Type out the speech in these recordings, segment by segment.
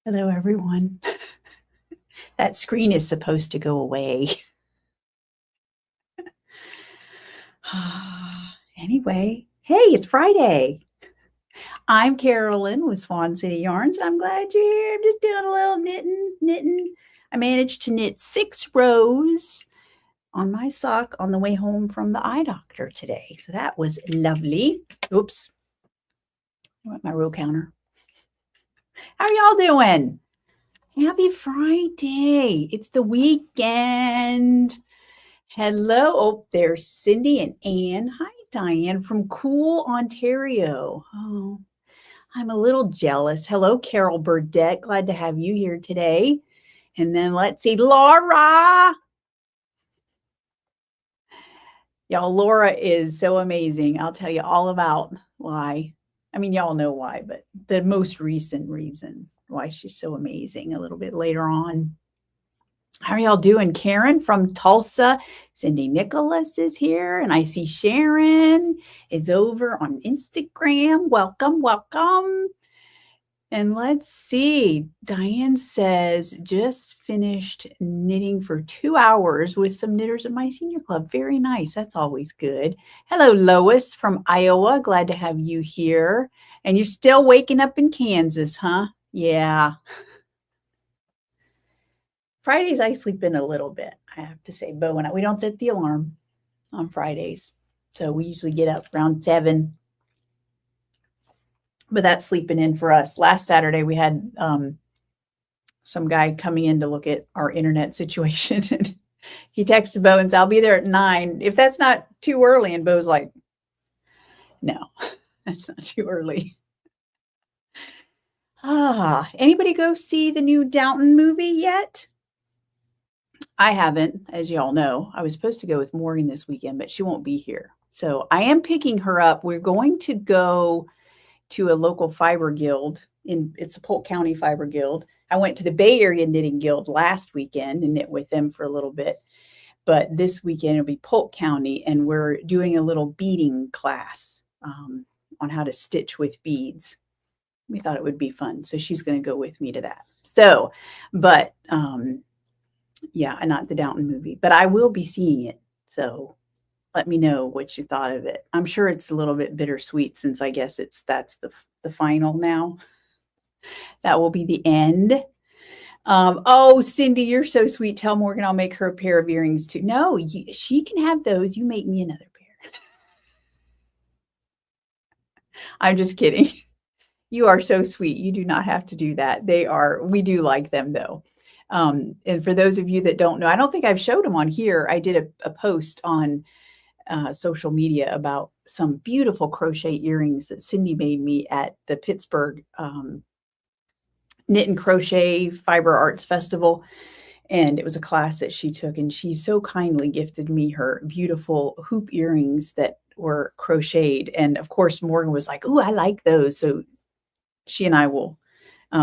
Hello, everyone. That screen is supposed to go away. Anyway, hey, it's Friday. I'm Carolyn with Swan City Yarns, and I'm glad you're here. I'm just doing a little knitting. I managed to knit 6 rows on my sock on the way home from the eye doctor today. So that was lovely. Oops. I want my row counter. How are y'all doing? Happy Friday. It's the weekend. Hello. Oh, there's Cindy and Anne. Hi, Diane from Cool, Ontario. Oh, I'm a little jealous. Hello, Carol Burdette. Glad to have you here today. And then let's see, Laura. Y'all, Laura is so amazing. I'll tell you all about why. I mean, y'all know why, but the most recent reason why she's so amazing a little bit later on. How are y'all doing? Karen from Tulsa. Cindy Nicholas is here. And I see Sharon is over on Instagram. Welcome, welcome. And let's see. Diane says, just finished knitting for 2 hours with some knitters in my senior club. Very nice. That's always good. Hello, Lois from Iowa. Glad to have you here. And you're still waking up in Kansas, huh? Yeah. Fridays, I sleep in a little bit, I have to say. Bo and I, we don't set the alarm on Fridays. So we usually get up around 7. But that's sleeping in for us. Last Saturday, we had some guy coming in to look at our internet situation. And he texted Bo and said, I'll be there at 9. If that's not too early. And Bo's like, no, that's not too early. Anybody go see the new Downton movie yet? I haven't, as you all know. I was supposed to go with Morgan this weekend, but she won't be here. So I am picking her up. We're going to go to a local fiber guild. It's the Polk County Fiber Guild. I went to the Bay Area Knitting Guild last weekend and knit with them for a little bit. But this weekend it'll be Polk County, and we're doing a little beading class on how to stitch with beads. We thought it would be fun. So she's going to go with me to that. So, but yeah, not the Downton movie, but I will be seeing it. So let me know what you thought of it. I'm sure it's a little bit bittersweet since I guess that's the final now. That will be the end. Oh, Cindy, you're so sweet. Tell Morgan I'll make her a pair of earrings too. No, she can have those. You make me another pair. I'm just kidding. You are so sweet. You do not have to do that. We do like them though. And for those of you that don't know, I don't think I've showed them on here. I did a post on social media about some beautiful crochet earrings that Cindy made me at the Pittsburgh Knit and Crochet Fiber Arts Festival. And it was a class that she took, and she so kindly gifted me her beautiful hoop earrings that were crocheted. And of course, Morgan was like, "Oh, I like those." So she and I will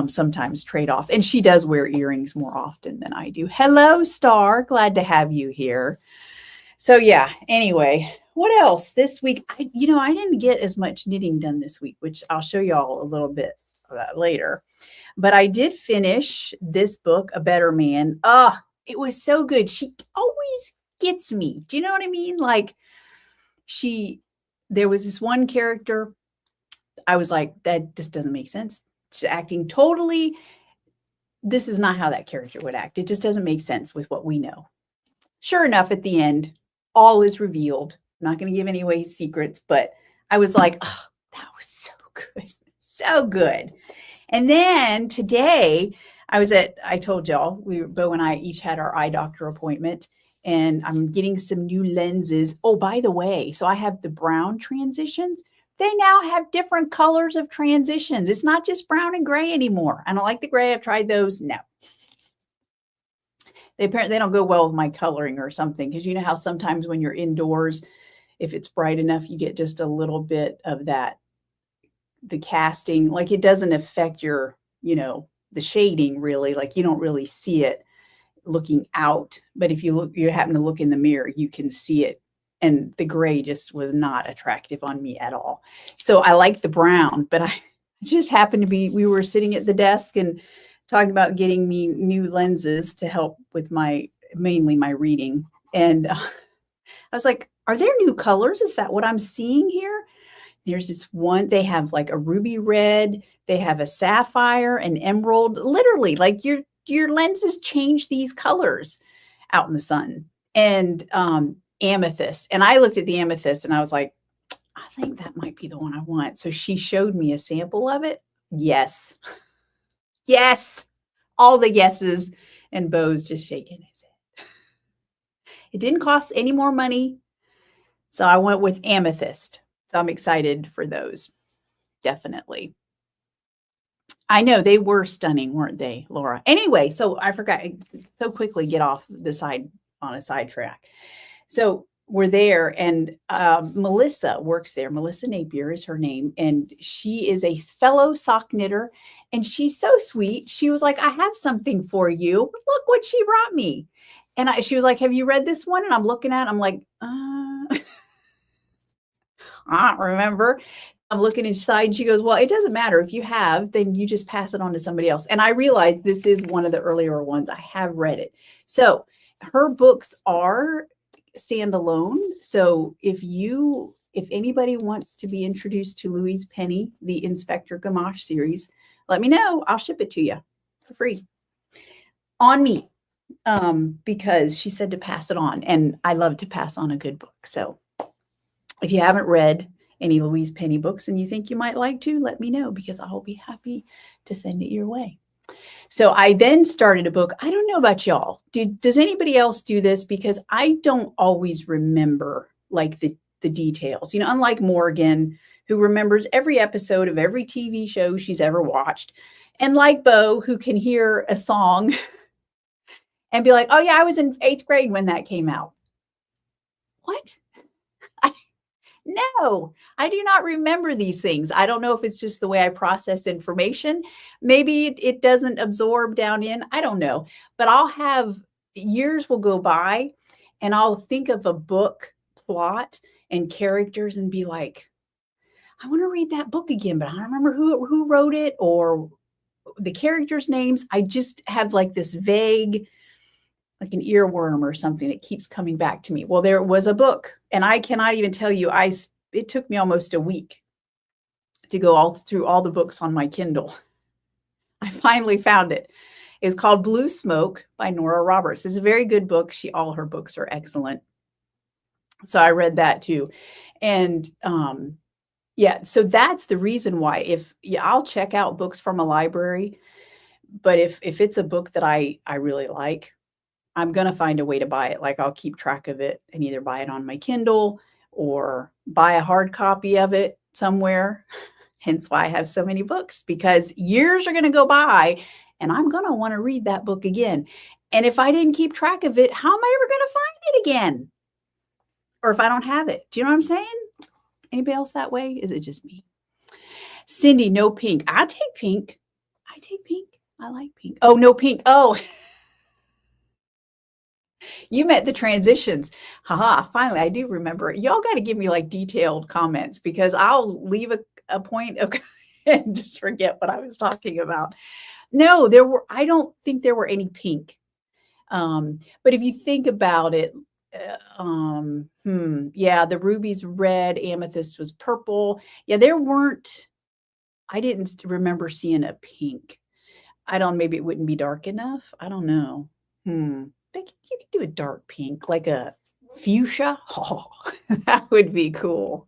sometimes trade off. And she does wear earrings more often than I do. Hello, Star. Glad to have you here. So yeah, anyway, what else this week? I didn't get as much knitting done this week, which I'll show y'all a little bit of that later. But I did finish this book, A Better Man. It was so good. She always gets me. Do you know what I mean? Like there was this one character. I was like, that just doesn't make sense. She's acting totally. This is not how that character would act. It just doesn't make sense with what we know. Sure enough, at the end, all is revealed. I'm not going to give any away secrets, but I was like, oh, that was so good. So good. And then today I told y'all, Bo and I each had our eye doctor appointment, and I'm getting some new lenses. Oh, by the way, so I have the brown transitions. They now have different colors of transitions. It's not just brown and gray anymore. I don't like the gray. I've tried those. No. They don't go well with my coloring or something, because you know how sometimes when you're indoors, if it's bright enough, you get just a little bit of that, the casting, like it doesn't affect your, the shading really, like you don't really see it looking out. But if you happen to look in the mirror, you can see it. And the gray just was not attractive on me at all. So I like the brown, but I just happened to we were sitting at the desk and talking about getting me new lenses to help with mainly my reading. And I was like, are there new colors? Is that what I'm seeing here? There's this one, they have like a ruby red, they have a sapphire, an emerald, literally like your lenses change these colors out in the sun. And amethyst. And I looked at the amethyst and I was like, I think that might be the one I want. So she showed me a sample of it. Yes. Yes. All the yeses, and Bo's just shaking his head. It didn't cost any more money. So I went with amethyst. So I'm excited for those. Definitely. I know they were stunning, weren't they, Laura? Anyway, so I forgot so quickly get off the side on a sidetrack. So we're there, and Melissa works there. Melissa Napier is her name, and she is a fellow sock knitter, and she's so sweet. She was like, I have something for you. Look what she brought me. And she was like, have you read this one? And I'm looking at it, I'm like, I don't remember. I'm looking inside, and she goes, well, it doesn't matter. If you have, then you just pass it on to somebody else. And I realized this is one of the earlier ones. I have read it. So her books are standalone. So if anybody wants to be introduced to Louise Penny, the Inspector Gamache series, let me know. I'll ship it to you for free on me, because she said to pass it on, and I love to pass on a good book. So if you haven't read any Louise Penny books and you think you might like to, let me know, because I'll be happy to send it your way. So I then started a book. I don't know about y'all. Does anybody else do this? Because I don't always remember like the details, unlike Morgan, who remembers every episode of every TV show she's ever watched. And like Bo, who can hear a song and be like, oh yeah, I was in 8th grade when that came out. What? No, I do not remember these things. I don't know if it's just the way I process information. Maybe it doesn't absorb down in. I don't know. But I'll have years will go by and I'll think of a book plot and characters and be like, I want to read that book again, but I don't remember who wrote it or the characters' names. I just have like this vague, like an earworm or something that keeps coming back to me. Well, there was a book, and I cannot even tell you, it took me almost a week to go through all the books on my Kindle. I finally found it. It's called Blue Smoke by Nora Roberts. It's a very good book. All her books are excellent. So I read that too. And yeah, so that's the reason why I'll check out books from a library, but if it's a book that I really like, I'm going to find a way to buy it. Like I'll keep track of it and either buy it on my Kindle or buy a hard copy of it somewhere. Hence why I have so many books, because years are going to go by and I'm going to want to read that book again. And if I didn't keep track of it, how am I ever going to find it again? Or if I don't have it, do you know what I'm saying? Anybody else that way? Is it just me? Cindy, no pink. I take pink. I like pink. Oh, no pink. Oh, you meant the transitions. Haha, finally, I do remember. Y'all got to give me like detailed comments, because I'll leave a point of and just forget what I was talking about. No, I don't think there were any pink. But if you think about it, yeah, the ruby's red, amethyst was purple. Yeah, I didn't remember seeing a pink. Maybe it wouldn't be dark enough. I don't know. You could do a dark pink, like a fuchsia. Oh, that would be cool.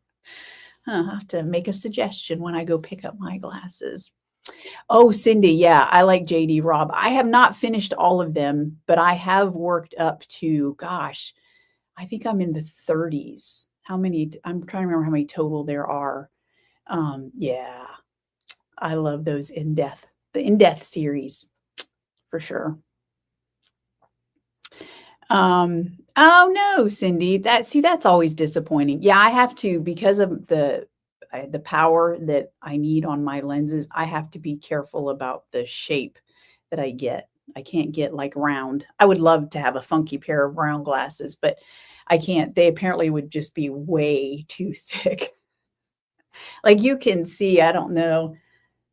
I'll have to make a suggestion when I go pick up my glasses. Oh, Cindy, yeah, I like J.D. Robb. I have not finished all of them, but I have worked up to, gosh, I think I'm in the 30s. How many? I'm trying to remember how many total there are. Yeah, I love those the In Death series for sure. Oh no, Cindy, that's always disappointing. Yeah, I have to, because of the power that I need on my lenses, I have to be careful about the shape that I get. I can't get like round. I would love to have a funky pair of round glasses, but I can't. They apparently would just be way too thick. Like you can see, I don't know.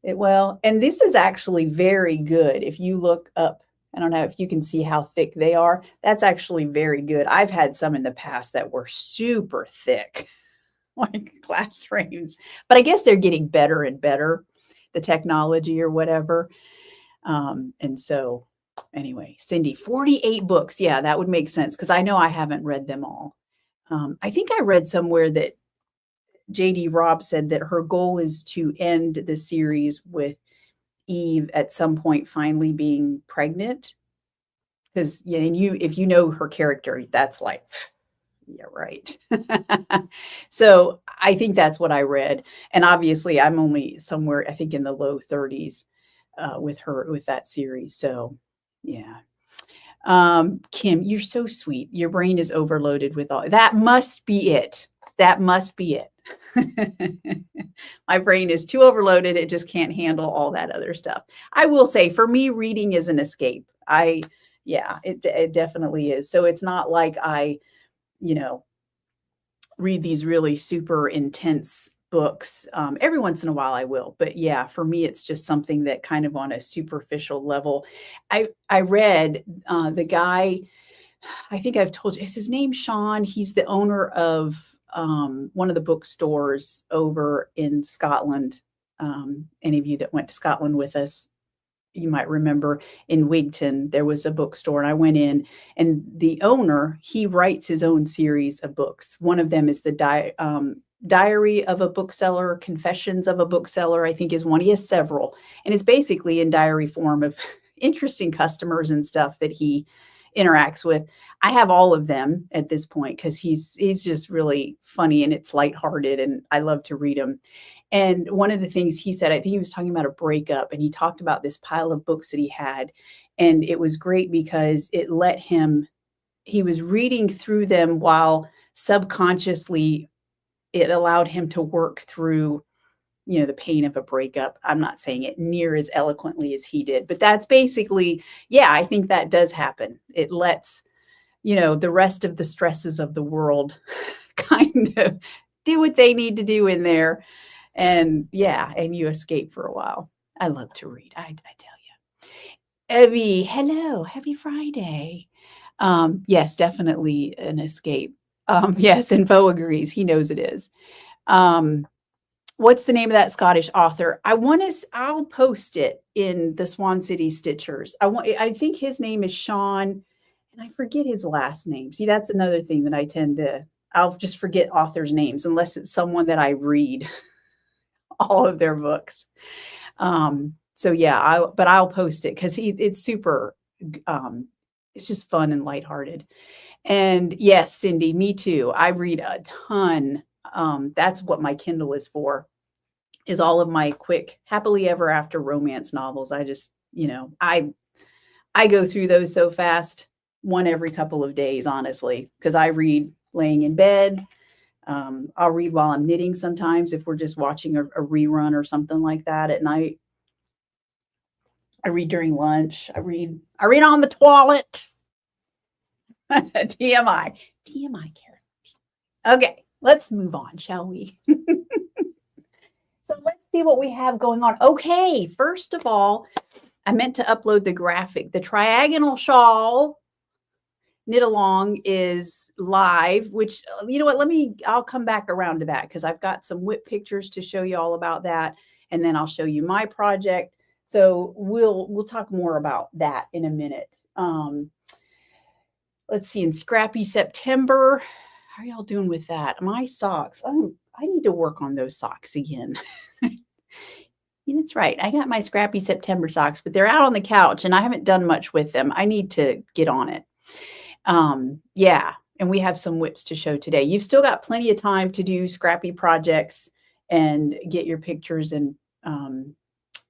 Well, and this is actually very good. If you look up, I don't know if you can see how thick they are. That's actually very good. I've had some in the past that were super thick, like glass frames, but I guess they're getting better and better, the technology or whatever. And so, anyway, Cindy, 48 books. Yeah, that would make sense because I know I haven't read them all. I think I read somewhere that JD Robb said that her goal is to end the series with Eve at some point finally being pregnant. Because yeah, and you if you know her character, that's like, yeah, right. So I think that's what I read. And obviously I'm only somewhere, I think in the low 30s with her with that series. So yeah. Kim, you're so sweet. Your brain is overloaded with all that must be it. That must be it. My brain is too overloaded. It just can't handle all that other stuff. I will say for me, reading is an escape. Yeah, it definitely is. So it's not like I, you know, read these really super intense books. Every once in a while I will, but yeah, for me, it's just something that kind of on a superficial level. I read the guy, I think I've told you, is his name Shawn? He's the owner of one of the bookstores over in Scotland. Any of you that went to Scotland with us, you might remember in Wigton, there was a bookstore, and I went in, and the owner, he writes his own series of books. One of them is the Diary of a Bookseller, Confessions of a Bookseller, I think is one. He has several, and it's basically in diary form of interesting customers and stuff that he interacts with. I have all of them at this point because he's just really funny and it's lighthearted, and I love to read him. And one of the things he said, I think he was talking about a breakup, and he talked about this pile of books that he had. And it was great because it let him, he was reading through them while subconsciously it allowed him to work through, the pain of a breakup. I'm not saying it near as eloquently as he did, but that's basically, yeah, I think that does happen. It lets, the rest of the stresses of the world kind of do what they need to do in there. And yeah, and you escape for a while. I love to read. I tell you. Evie, hello. Happy Friday. Yes, definitely an escape. Yes, and Bo agrees. He knows it is. What's the name of that Scottish author? I'll post it in the Swan City Stitchers. I think his name is Shawn, and I forget his last name. See, that's another thing that I'll just forget authors' names unless it's someone that I read all of their books. So yeah, I'll post it because it's super, it's just fun and lighthearted. And yes, Cindy, me too. I read a ton. That's what my Kindle is for, is all of my quick happily ever after romance novels. I just, I go through those so fast, one every couple of days, honestly, because I read laying in bed. I'll read while I'm knitting sometimes if we're just watching a rerun or something like that at night. I read during lunch. I read on the toilet. TMI. TMI, Karen. Okay, let's move on, shall we? So let's see what we have going on. Okay, first of all, I meant to upload the graphic. The Triagonal Shawl knit along is live, which, you know what, I'll come back around to that because I've got some whip pictures to show you all about that. And then I'll show you my project. So we'll talk more about that in a minute. Let's see, in Scrappy September, how are y'all doing with that? My socks, I need to work on those socks again. That's right. I got my Scrappy September socks, but they're out on the couch and I haven't done much with them. I need to get on it. Yeah, and we have some whips to show today. You've still got plenty of time to do scrappy projects and get your pictures and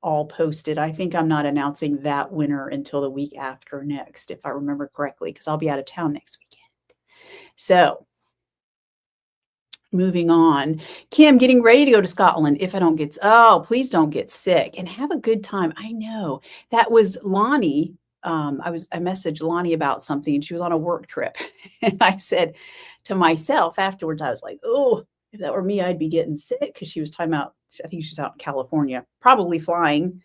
all posted. I think I'm not announcing that winner until the week after next, if I remember correctly, because I'll be out of town next weekend. So moving on. Kim, getting ready to go to Scotland if I don't get, please don't get sick and have a good time. I know that was Lonnie. I messaged Lonnie about something and she was on a work trip. And I said to myself afterwards, I was like, oh, If that were me, I'd be getting sick because she was talking about, I think she was out in California, probably flying.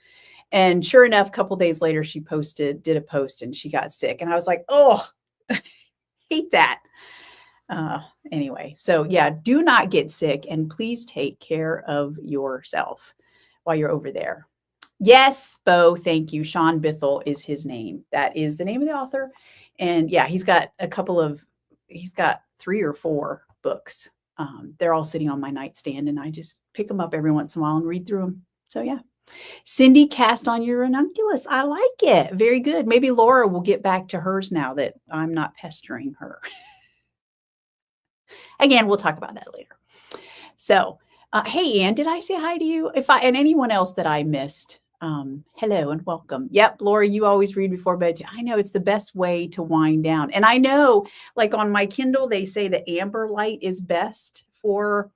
And sure enough, a couple days later, she did a post and she got sick. And I was like, oh, hate that. Anyway, so yeah, do not get sick and please take care of yourself while you're over there. Yes, Bo, thank you. Sean Bithell is his name. That is the name of the author. And yeah, he's got 3 or 4 books. They're all sitting on my nightstand and I just pick them up every once in a while and read through them. So yeah. Cindy, cast on your ranunculus. I like it. Very good. Maybe Laura will get back to hers now that I'm not pestering her. Again, we'll talk about that later. So, hey, Ann, did I say hi to you? And anyone else that I missed, hello and welcome. Yep, Laura, you always read before bed. I know it's the best way to wind down. And I know, like on my Kindle, they say the amber light is best for,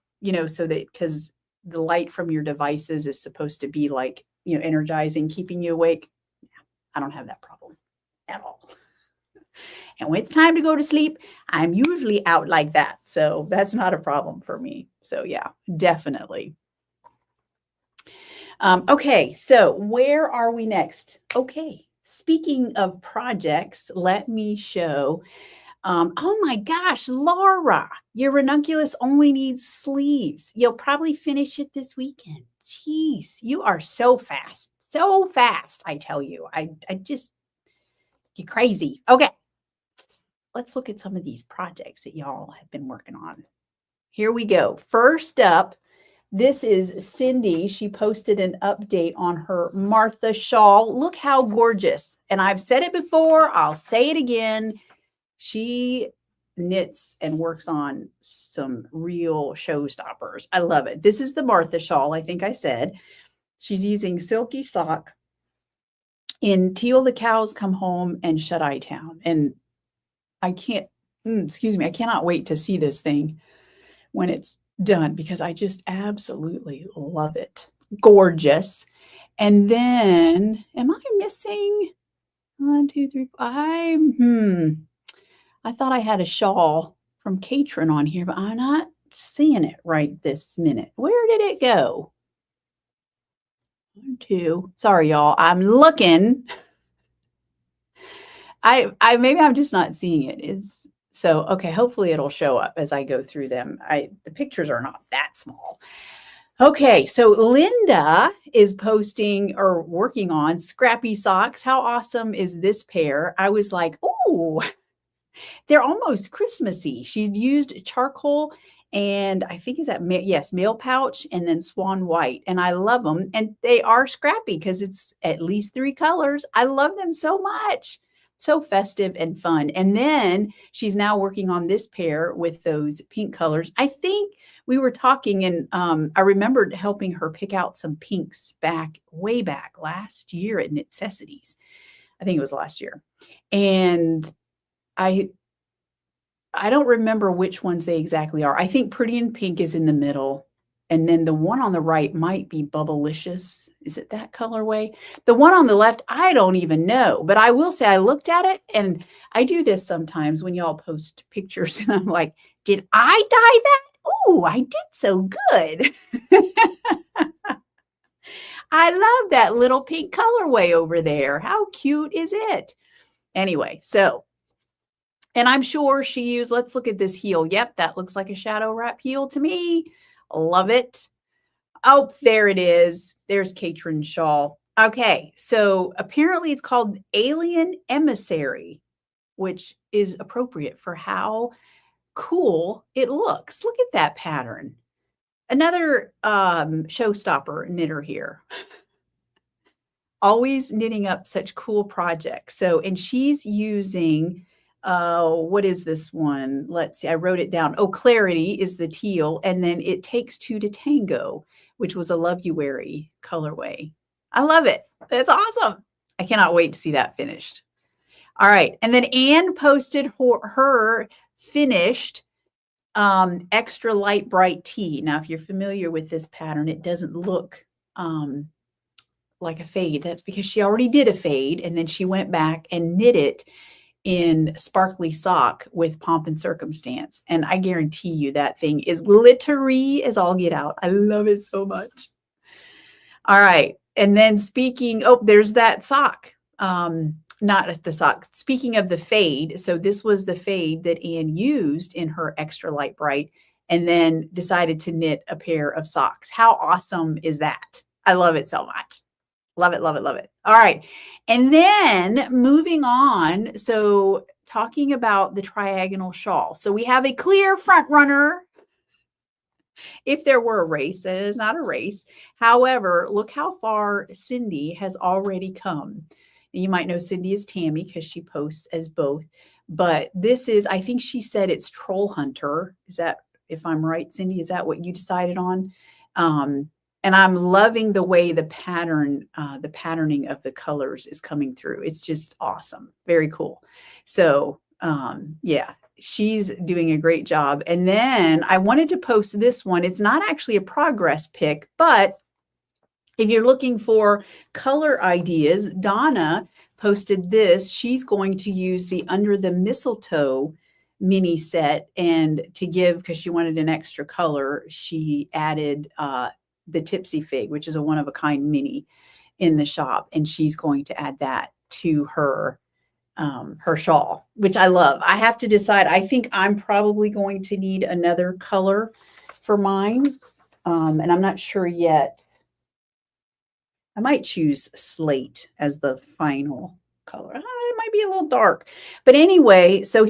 so that because the light from your devices is supposed to be like, energizing, keeping you awake. I don't have that problem at all. And when it's time to go to sleep, I'm usually out like that. So that's not a problem for me. So yeah, definitely. Okay, so where are we next? Okay, speaking of projects, let me show. Oh my gosh, Laura, your ranunculus only needs sleeves. You'll probably finish it this weekend. Jeez, you are so fast. So fast, I tell you. I just, you're crazy. Okay, let's look at some of these projects that y'all have been working on. Here we go. First up, this is Cindy. She posted an update on her Martha shawl. Look how gorgeous. And I've said it before. I'll say it again. She knits and works on some real showstoppers. I love it. This is the Martha shawl, I think I said. She's using Silky Sock in Teal the Cows Come Home and Shut-Eye Town. And I cannot wait to see this thing when it's done because I just absolutely love it. Gorgeous. And then, am I missing 1, 2, 3, 5? I thought I had a shawl from Catron on here, but I'm not seeing it right this minute. Where did it go? 1, 2. Sorry, y'all. I'm looking. Maybe I'm just not seeing it. So okay, hopefully it'll show up as I go through them. The pictures are not that small. Okay, so Linda is posting or working on scrappy socks. How awesome is this pair? I was like, oh, they're almost Christmassy. She's used charcoal and I think mail pouch and then Swan white. And I love them. And they are scrappy because it's at least 3 colors. I love them so much. So festive and fun. And then she's now working on this pair with those pink colors. I think we were talking and I remembered helping her pick out some pinks way back last year at Necessities. I think it was last year. And I don't remember which ones they exactly are. I think Pretty in Pink is in the middle. And then the one on the right might be Bubblicious. Is it that colorway? The one on the left, I don't even know. But I will say I looked at it, and I do this sometimes when y'all post pictures, and I'm like, did I dye that? Oh, I did so good. I love that little pink colorway over there. How cute is it? Anyway, so, and I'm sure she used, let's look at this heel. Yep, that looks like a shadow wrap heel to me. Love it. Oh, there it is. There's Catron's shawl. Okay, so apparently it's called Alien Emissary, which is appropriate for how cool it looks. Look at that pattern. Another showstopper knitter here. Always knitting up such cool projects. So, and she's using what is this one? Let's see. I wrote it down. Oh, Clarity is the teal. And then It Takes Two to Tango, which was a Love You Weary colorway. I love it. That's awesome. I cannot wait to see that finished. All right. And then Anne posted her finished extra light bright tee. Now, if you're familiar with this pattern, it doesn't look like a fade. That's because she already did a fade and then she went back and knit it in sparkly sock with pomp and circumstance. And I guarantee you that thing is glittery as all get out. I love it so much. All right. And then speaking, oh, there's that sock. Not the sock. Speaking of the fade, so this was the fade that Anne used in her extra light bright and then decided to knit a pair of socks. How awesome is that? I love it so much. Love it, love it, love it. All right. And then moving on. So talking about the Triagonal shawl. So we have a clear front runner. If there were a race, and it is not a race. However, look how far Cindy has already come. You might know Cindy as Tammy because she posts as both. But this is, I think she said it's Troll Hunter. Is that, if I'm right, Cindy, is that what you decided on? And I'm loving the way the patterning of the colors is coming through. It's just awesome. Very cool. So yeah, she's doing a great job. And then I wanted to post this one. It's not actually a progress pic, but if you're looking for color ideas, Donna posted this. She's going to use the Under the Mistletoe mini set, and to give, because she wanted an extra color, she added the Tipsy Fig, which is a one-of-a-kind mini in the shop, and she's going to add that to her shawl, which I love. I have to decide. I think I'm probably going to need another color for mine, and I'm not sure yet. I might choose slate as the final color. It might be a little dark. But anyway, so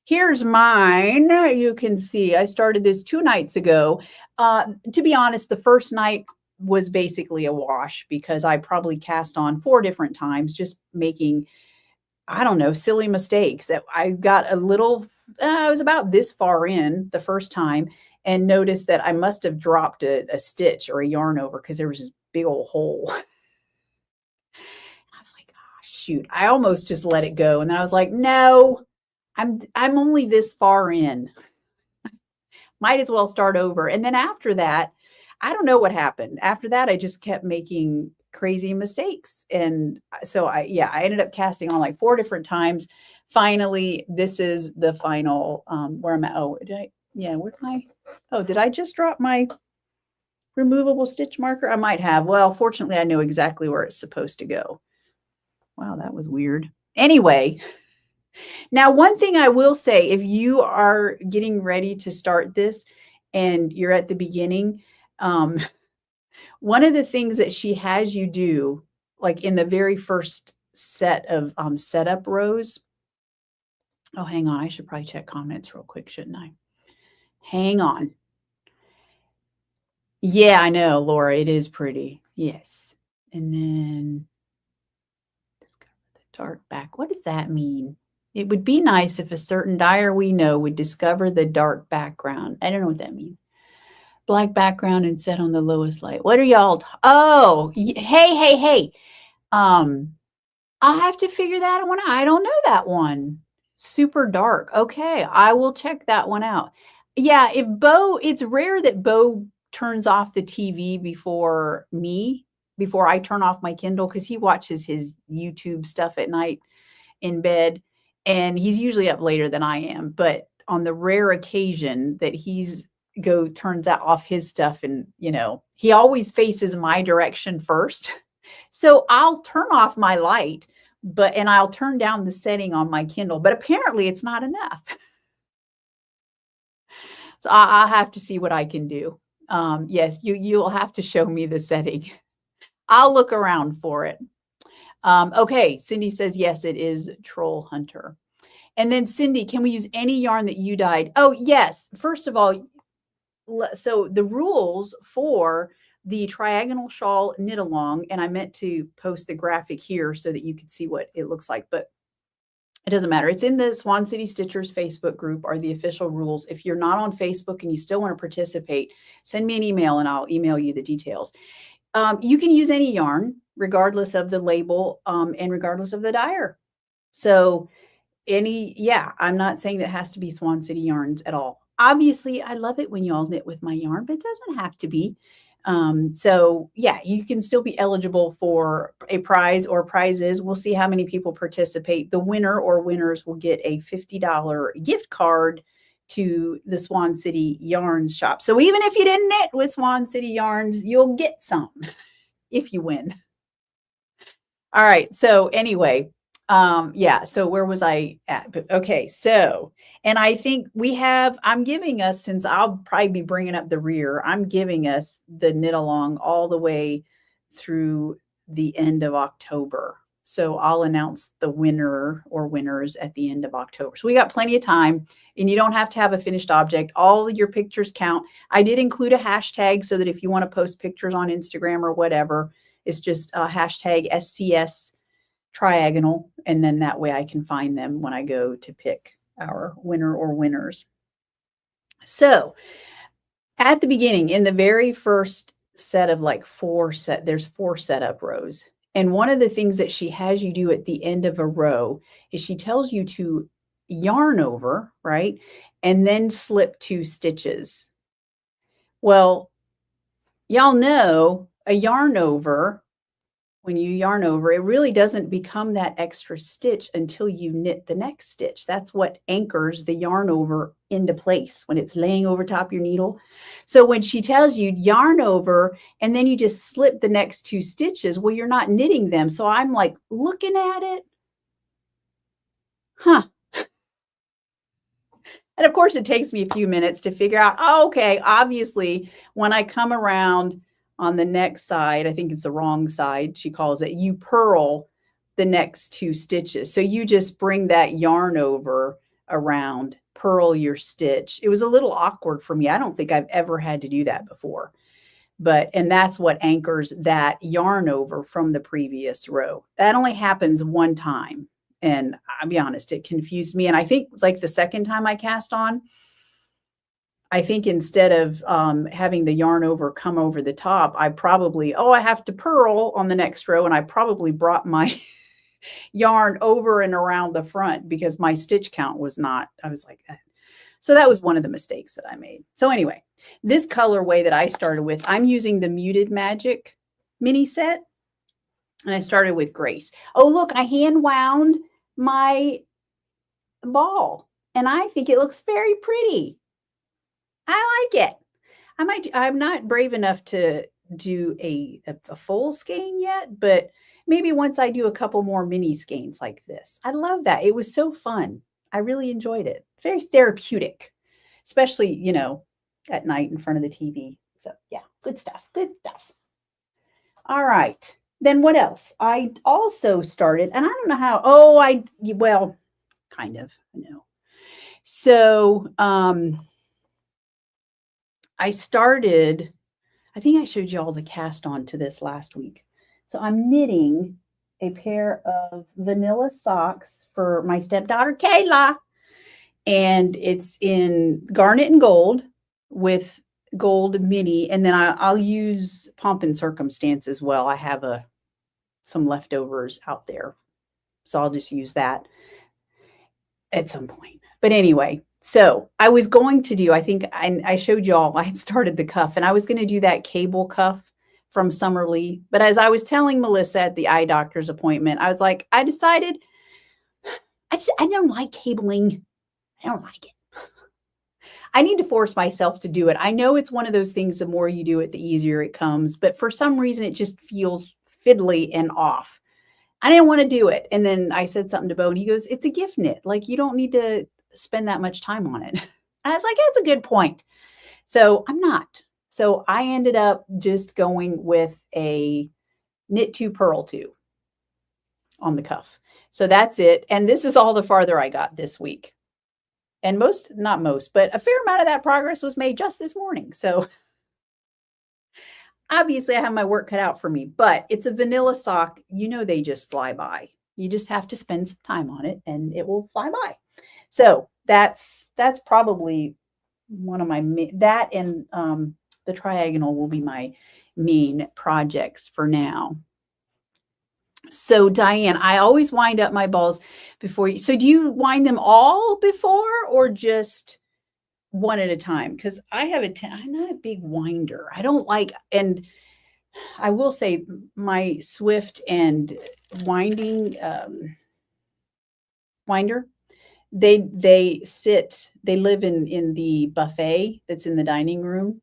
here's mine. You can see I started this 2 nights ago. To be honest, the first night was basically a wash because I probably cast on 4 different times, just making, I don't know, silly mistakes. I got a little, I was about this far in the first time and noticed that I must have dropped a stitch or a yarn over because there was this big old hole. I was like, oh, shoot, I almost just let it go. And then I was like, no, I'm only this far in. Might as well start over. And then after that, I don't know what happened. After that, I just kept making crazy mistakes. And so I ended up casting on like 4 different times. Finally, this is the final, where I'm at. Oh, did I just drop my removable stitch marker? I might have. Well, fortunately, I know exactly where it's supposed to go. Wow, that was weird. Anyway, now one thing I will say, if you are getting ready to start this and you're at the beginning, one of the things that she has you do, like in the very first set of setup rows. Oh, hang on. I should probably check comments real quick, shouldn't I? Hang on. Yeah, I know, Laura. It is pretty. Yes. And then discover the dark back. What does that mean? It would be nice if a certain dyer we know would discover the dark background. I don't know what that means. Black background and set on the lowest light. What are y'all? Oh, hey. I'll have to figure that one out. I don't know that one. Super dark. Okay, I will check that one out. Yeah, it's rare that Bo turns off the TV before I turn off my Kindle, because he watches his YouTube stuff at night in bed, and he's usually up later than I am. But on the rare occasion that turns off his stuff, and he always faces my direction first. So I'll turn off my light, and I'll turn down the setting on my Kindle, but apparently it's not enough. So I'll have to see what I can do. Yes, you'll have to show me the setting. I'll look around for it. Okay, Cindy says, yes, it is Troll Hunter. And then Cindy, can we use any yarn that you dyed? Oh, yes. First of all, so the rules for the Triagonal shawl knit along, and I meant to post the graphic here so that you could see what it looks like, but it doesn't matter. It's in the Swan City Stitchers Facebook group, are the official rules. If you're not on Facebook and you still want to participate, send me an email and I'll email you the details. You can use any yarn, regardless of the label and regardless of the dyer. So I'm not saying that it has to be Swan City yarns at all. Obviously, I love it when you all knit with my yarn, but it doesn't have to be. So yeah, you can still be eligible for a prize or prizes. We'll see how many people participate. The winner or winners will get a $50 gift card to the Swan City Yarns shop. So even if you didn't knit with Swan City Yarns, you'll get some if you win. All right. So anyway, yeah. So where was I at? But okay. So, and I think I'm giving us, since I'll probably be bringing up the rear, I'm giving us the knit along all the way through the end of October. So I'll announce the winner or winners at the end of October. So we got plenty of time, and you don't have to have a finished object. All your pictures count. I did include a hashtag so that if you want to post pictures on Instagram or whatever, it's just a hashtag SCS Triagonal. And then that way I can find them when I go to pick our winner or winners. So at the beginning, in the very first set of there's 4 setup rows. And one of the things that she has you do at the end of a row is she tells you to yarn over, right? And then slip 2 stitches. Well, y'all know a yarn over, when you yarn over, it really doesn't become that extra stitch until you knit the next stitch. That's what anchors the yarn over into place when it's laying over top your needle. So when she tells you yarn over and then you just slip the next 2 stitches, well, you're not knitting them. So I'm like looking at it. Huh. And of course, it takes me a few minutes to figure out, oh, okay, obviously, when I come around on the next side, I think it's the wrong side, she calls it, you purl the next 2 stitches. So you just bring that yarn over around, purl your stitch. It was a little awkward for me. I don't think I've ever had to do that before. And that's what anchors that yarn over from the previous row. That only happens one time. And I'll be honest, it confused me. And I think like the second time I cast on, I think instead of having the yarn over come over the top, I have to purl on the next row. And I probably brought my yarn over and around the front because my stitch count was not, I was like, so that was one of the mistakes that I made. So anyway, this colorway that I started with, I'm using the Muted Magic mini set. And I started with Grace. Oh, look, I hand wound my ball and I think it looks very pretty. I like it. I'm not brave enough to do a full skein yet, but maybe once I do a couple more mini skeins like this. I love that. It was so fun. I really enjoyed it. Very therapeutic, especially, at night in front of the TV. So yeah, good stuff. Good stuff. All right. Then what else? I also started, and I don't know how, kind of, I know. So I started, I think I showed you all the cast on to this last week. So I'm knitting a pair of vanilla socks for my stepdaughter, Kayla. And it's in garnet and gold with gold mini. And then I'll use Pomp and Circumstance as well. I have some leftovers out there. So I'll just use that at some point. But anyway, so I was going to do, I think I showed you all, I had started the cuff and I was going to do that cable cuff from Summerlee. But as I was telling Melissa at the eye doctor's appointment, I was like, I decided I don't like cabling. I don't like it. I need to force myself to do it. I know it's one of those things, the more you do it, the easier it comes. But for some reason, it just feels fiddly and off. I didn't want to do it. And then I said something to Bo and he goes, it's a gift knit. Like you don't need to spend that much time on it. And I was like, that's a good point. So I'm not. So I ended up just going with a knit 2, purl 2 on the cuff. So that's it. And this is all the farther I got this week. And not most, but a fair amount of that progress was made just this morning. So obviously I have my work cut out for me, but it's a vanilla sock. They just fly by. You just have to spend some time on it and it will fly by. So that's probably one of my, that and the Triagonal will be my main projects for now. So Diane, I always wind up my balls before you. So do you wind them all before or just one at a time because I'm not a big winder. I don't like, and I will say my Swift and winding winder, they live in the buffet that's in the dining room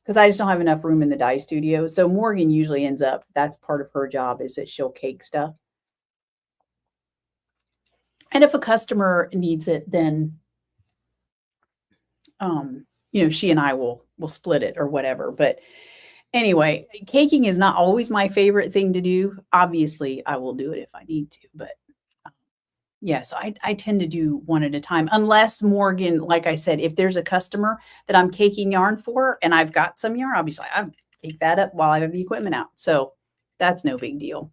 because I just don't have enough room in the dye studio. So Morgan usually ends up, that's part of her job is that she'll cake stuff. And if a customer needs it, then she and I will split it or whatever. But anyway, caking is not always my favorite thing to do. Obviously, I will do it if I need to, but yeah, so I tend to do one at a time, unless Morgan, like I said, if there's a customer that I'm caking yarn for and I've got some yarn, obviously I'll take that up while I have the equipment out. So that's no big deal.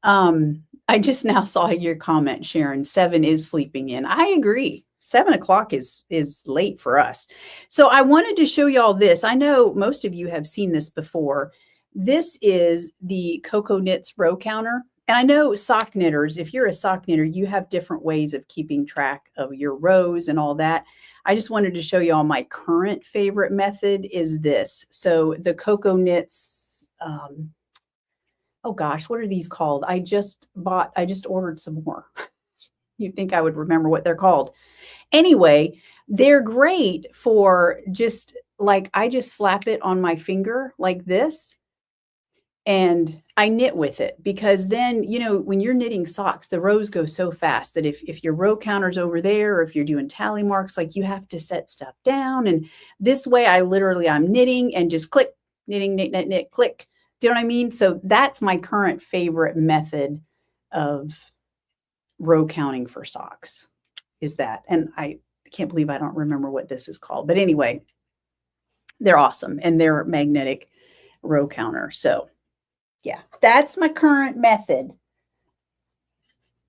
I just now saw your comment, Sharon. 7 is sleeping in. I agree. 7 o'clock is late for us. So I wanted to show y'all this. I know most of you have seen this before. This is the Cocoa Knits row counter. And I know sock knitters, if you're a sock knitter, you have different ways of keeping track of your rows and all that. I just wanted to show y'all my current favorite method is this. So the Cocoa Knits, oh gosh, what are these called? I just ordered some more. You'd think I would remember what they're called. Anyway, they're great for just like, I just slap it on my finger like this and I knit with it because then, when you're knitting socks, the rows go so fast that if your row counter's over there, or if you're doing tally marks, like you have to set stuff down. And this way I'm knitting and just click, knitting, knit, knit, knit, click. Do you know what I mean? So that's my current favorite method of row counting for socks is that. And I can't believe I don't remember what this is called. But anyway, they're awesome and they're magnetic row counter. So yeah, that's my current method.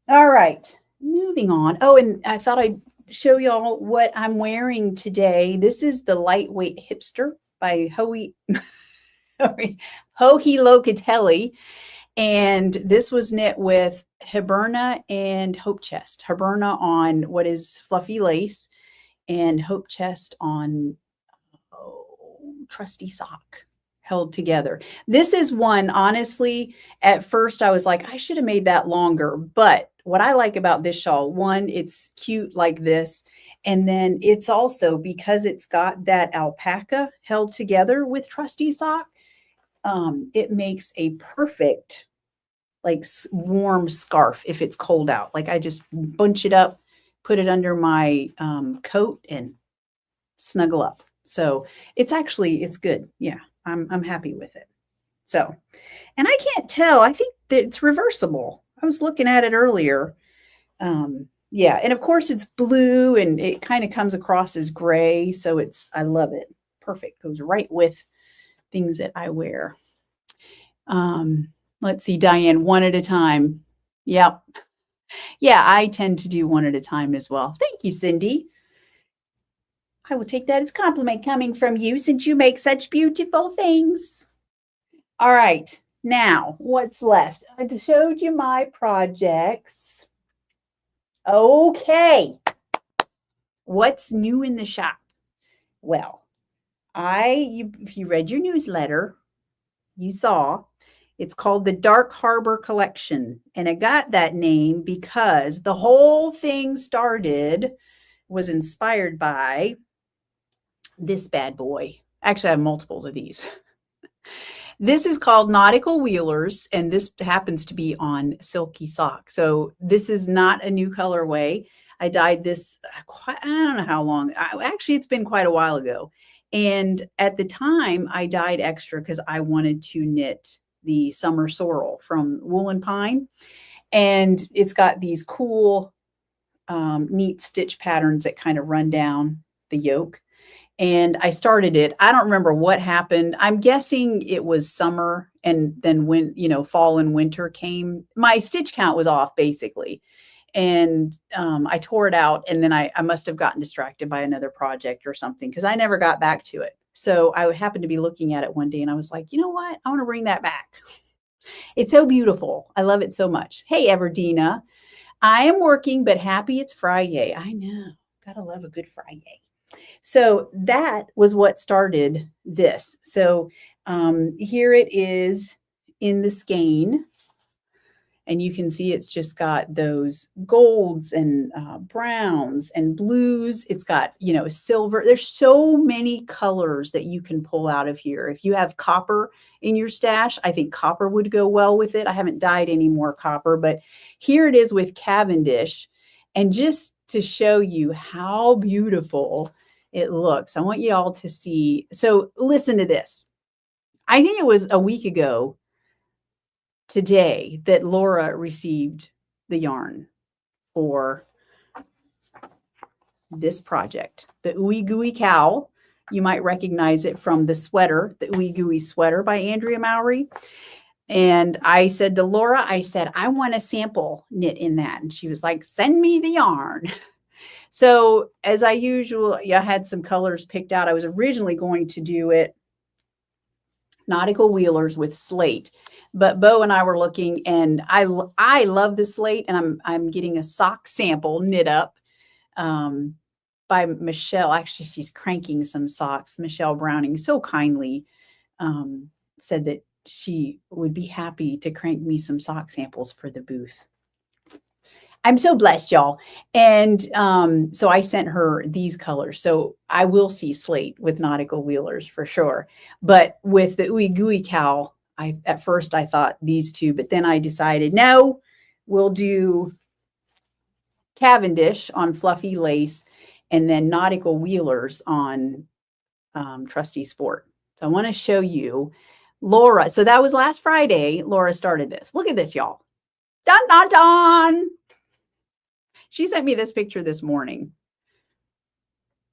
All right, moving on. Oh, and I thought I'd show y'all what I'm wearing today. This is the Lightweight Hipster by Joey Locatelli. And this was knit with Hiberna and Hope Chest. Hiberna on what is fluffy lace and Hope Chest on trusty sock held together. This is one, honestly, at first I was like, I should have made that longer. But what I like about this shawl, one, it's cute like this. And then it's also because it's got that alpaca held together with trusty sock, it makes a perfect like warm scarf if it's cold out. Like I just bunch it up, put it under my coat and snuggle up. So it's good. Yeah, I'm happy with it. So, and I can't tell, I think that it's reversible. I was looking at it earlier. Yeah, and of course it's blue and it kind of comes across as gray. So I love it. Perfect. Goes right with things that I wear. Let's see, Diane, one at a time. Yep. Yeah, I tend to do one at a time as well. Thank you, Cindy. I will take that as a compliment coming from you since you make such beautiful things. All right, now what's left? I showed you my projects. Okay. What's new in the shop? Well, if you read your newsletter, you saw it's called the Dark Harbor Collection. And I got that name because the whole thing was inspired by this bad boy. Actually, I have multiples of these. This is called Nautical Wheelers, and this happens to be on Silky Sock. So this is not a new colorway. I dyed this, I don't know how long. Actually, it's been quite a while ago. And at the time, I dyed extra because I wanted to knit the Summer Sorrel from Wool and Pine. And it's got these cool, neat stitch patterns that kind of run down the yoke. And I started it. I don't remember what happened. I'm guessing it was summer. And then when, fall and winter came, my stitch count was off basically. And I tore it out. And then I must have gotten distracted by another project or something because I never got back to it. So I happened to be looking at it one day and I was like, you know what? I want to bring that back. It's so beautiful. I love it so much. Hey, Everdina. I am working, but happy it's Friday. I know. Gotta love a good Friday. So that was what started this. So here it is in the skein, and you can see it's just got those golds and browns and blues. It's got, you know, silver. There's so many colors that you can pull out of here. If you have copper in your stash, I think copper would go well with it. I haven't dyed any more copper, but here it is with Cavendish. And just to show you how beautiful it looks, I want you all to see. So listen to this. I think it was a week ago today that Laura received the yarn for this project. The Ooey Gooey Cow, you might recognize it from the sweater, the Ooey Gooey sweater by Andrea Mowry. And I said to Laura, I said, I want a sample knit in that. And she was like, send me the yarn. So as I usually, I had some colors picked out. I was originally going to do it nautical wheelers with slate, but Bo and I were looking, and I love the slate, and I'm getting a sock sample knit up by Michelle. Actually, she's cranking some socks. Michelle Browning so kindly said that she would be happy to crank me some sock samples for the booth. I'm so blessed, y'all. And so I sent her these colors. So I will see slate with nautical wheelers for sure. But with the Ooey Gooey Cow, at first I thought these two, but then I decided, no, we'll do Cavendish on fluffy lace and then nautical wheelers on Trusty Sport. So I want to show you Laura. So that was last Friday. Laura started this. Look at this, y'all. Dun, dun, dun. She sent me this picture this morning.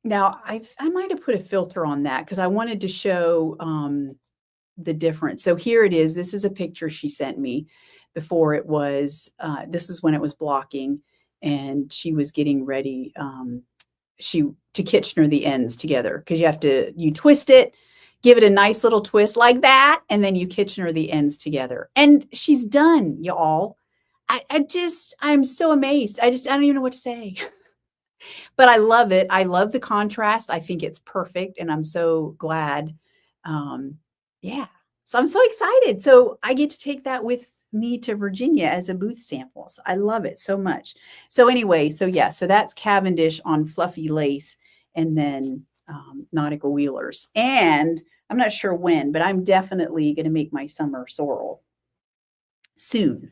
Now, I might have put a filter on that because I wanted to show the difference. So here it is. This is a picture she sent me before it was, this is when it was blocking and she was getting ready to Kitchener the ends together because you twist it, give it a nice little twist like that, and then you Kitchener the ends together. And she's done, y'all. I'm so amazed. I don't even know what to say. But I love it. I love the contrast. I think it's perfect. And I'm so glad. Yeah. So I'm so excited. So I get to take that with me to Virginia as a booth sample. So I love it so much. So anyway, so yeah, so that's Cavendish on fluffy lace and then nautical wheelers. And I'm not sure when, but I'm definitely going to make my summer sorrel soon.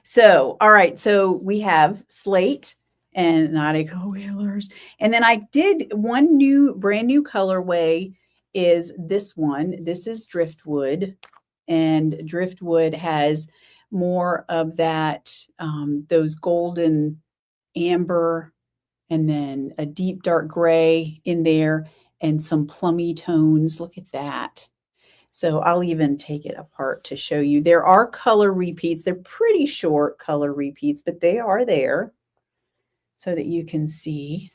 So, all right. So we have slate and nautical wheelers. And then I did one brand new colorway is this one. This is driftwood, and driftwood has more of that, those golden amber, and then a deep dark gray in there and some plummy tones. Look at that. So I'll even take it apart to show you. There are color repeats. They're pretty short color repeats, but they are there so that you can see.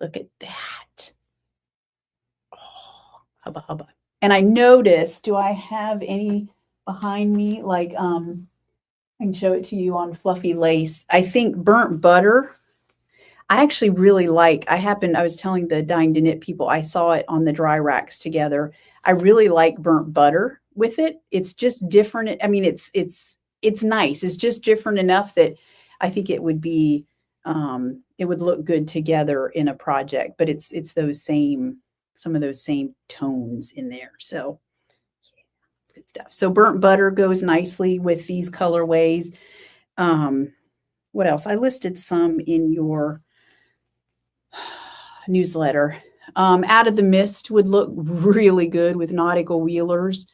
Look at that. Oh, hubba hubba. And I noticed, do I have any behind me? Like, I can show it to you on fluffy lace. I think burnt butter. I actually really like, I was telling the Dying to Knit people, I saw it on the dry racks together. I really like burnt butter with it. It's just different. I mean, it's nice. It's just different enough that I think it would be, it would look good together in a project, but it's some of those same tones in there. So yeah, good stuff. So burnt butter goes nicely with these colorways. What else? I listed some in your newsletter. Out of the Mist would look really good with nautical wheelers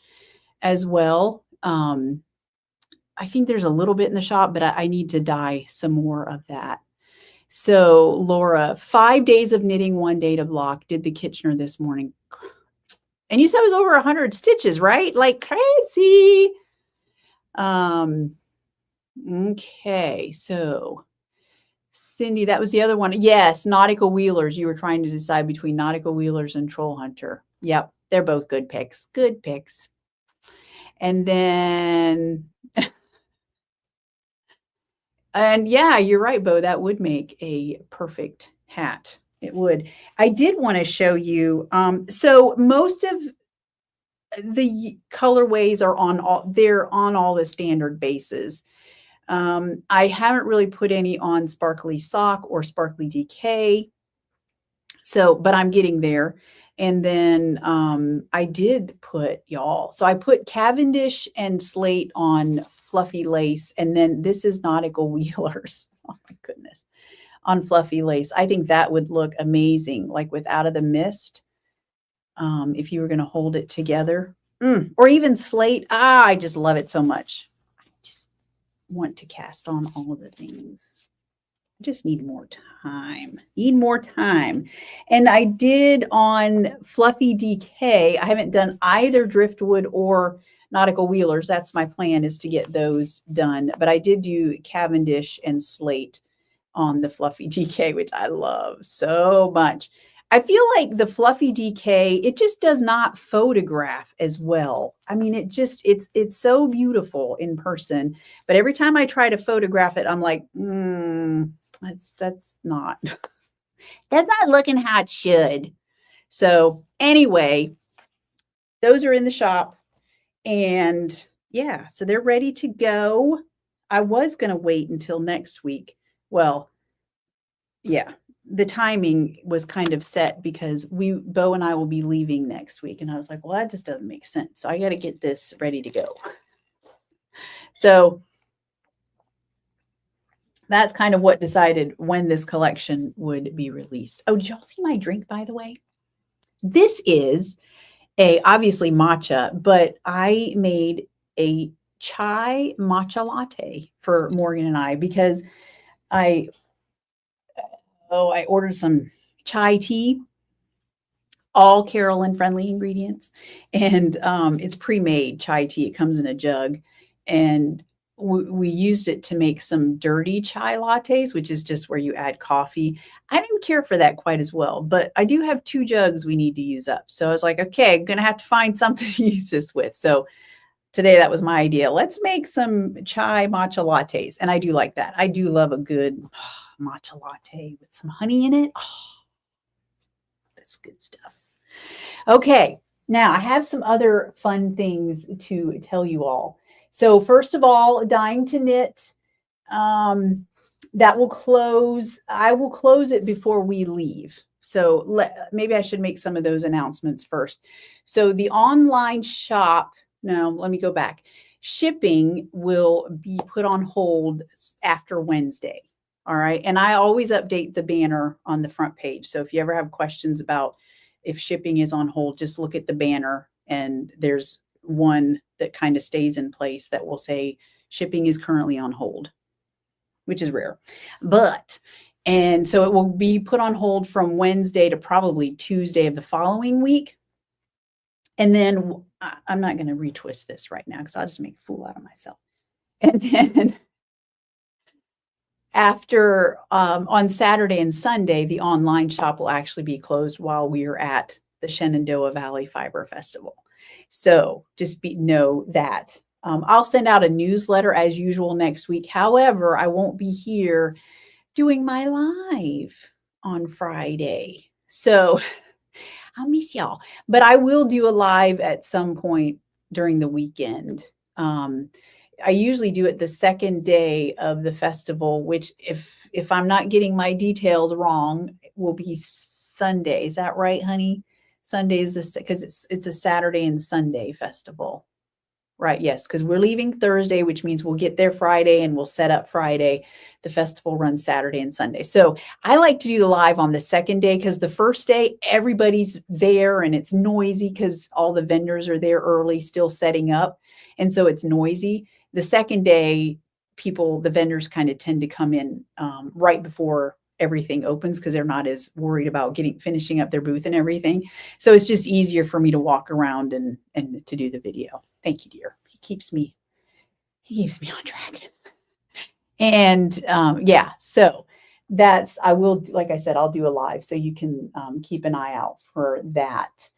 as well. I think there's a little bit in the shop, but I need to dye some more of that. So Laura, 5 days of knitting, 1 day to block, did the Kitchener this morning. And you said it was over 100 stitches, right? Like crazy. Okay, so Cindy, that was the other one. Yes, nautical wheelers. You were trying to decide between nautical wheelers and troll hunter. Yep, they're both good picks. Good picks. And then, and yeah, you're right, Bo. That would make a perfect hat. It would. I did want to show you. So most of the colorways are on all the standard bases. I haven't really put any on Sparkly Sock or Sparkly DK. So, but I'm getting there. And then I did put y'all. So I put Cavendish and Slate on Fluffy Lace. And then this is Nautical Wheelers. Oh my goodness. On Fluffy Lace. I think that would look amazing, like with Out of the Mist. If you were going to hold it together. Or even Slate. I just love it so much. I just want to cast on all of the things. I just need more time. And I did on Fluffy DK. I haven't done either Driftwood or Nautical Wheelers. That's my plan, is to get those done. But I did do Cavendish and Slate on the Fluffy DK, which I love so much. I feel like the Fluffy DK, it just does not photograph as well. I mean, it's so beautiful in person, but every time I try to photograph it, I'm like, that's not looking how it should. So anyway, those are in the shop, and yeah, so they're ready to go. I was going to wait until next week. Well, yeah, the timing was kind of set because Bo and I will be leaving next week. And I was like, well, that just doesn't make sense. So I got to get this ready to go. So that's kind of what decided when this collection would be released. Oh, did y'all see my drink, by the way? This is obviously matcha, but I made a chai matcha latte for Morgan and I because I ordered some chai tea, all Carolyn friendly ingredients. And it's pre-made chai tea. It comes in a jug. And we used it to make some dirty chai lattes, which is just where you add coffee. I didn't care for that quite as well, but I do have 2 jugs we need to use up. So I was like, okay, I'm going to have to find something to use this with. So today, that was my idea. Let's make some chai matcha lattes. And I do like that. I do love a good matcha latte with some honey in it. Oh, that's good stuff. Okay, now I have some other fun things to tell you all. So first of all, Dying to Knit, that will close. I will close it before we leave. So maybe I should make some of those announcements first. So the online shop, no, let me go back. Shipping will be put on hold after Wednesday. All right. And I always update the banner on the front page. So if you ever have questions about if shipping is on hold, just look at the banner, and there's one that kind of stays in place that will say shipping is currently on hold, which is rare. And so it will be put on hold from Wednesday to probably Tuesday of the following week. And then I'm not going to retwist this right now because I'll just make a fool out of myself. And then after on Saturday and Sunday, the online shop will actually be closed while we are at the Shenandoah Valley Fiber Festival. So just know that. I'll send out a newsletter as usual next week. However, I won't be here doing my live on Friday. So I'll miss y'all. But I will do a live at some point during the weekend. I usually do it the second day of the festival, which if I'm not getting my details wrong, will be Sunday. Is that right, honey? Sunday is because it's a Saturday and Sunday festival. Right, yes, because we're leaving Thursday, which means we'll get there Friday and we'll set up Friday. The festival runs Saturday and Sunday. So I like to do the live on the second day because the first day, everybody's there and it's noisy because all the vendors are there early, still setting up. And so it's noisy. The second day, the vendors kind of tend to come in right before everything opens because they're not as worried about finishing up their booth and everything. So it's just easier for me to walk around and to do the video. Thank you, dear. He keeps me on track. And yeah, so I will, like I said, I'll do a live so you can keep an eye out for that.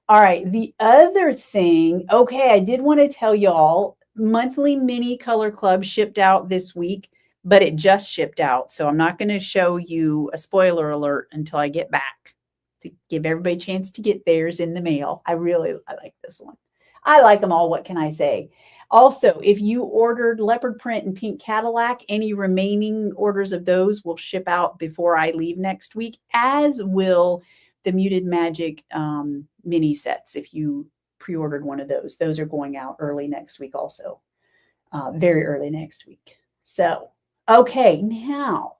All right. The other thing, okay, I did want to tell y'all, monthly mini color club shipped out this week, but it just shipped out. So I'm not going to show you a spoiler alert until I get back to give everybody a chance to get theirs in the mail. I like this one. I like them all. What can I say? Also, if you ordered leopard print and pink Cadillac, any remaining orders of those will ship out before I leave next week, as will the Muted Magic mini sets. If you pre-ordered one of those are going out early next week also, very early next week. So, okay, now,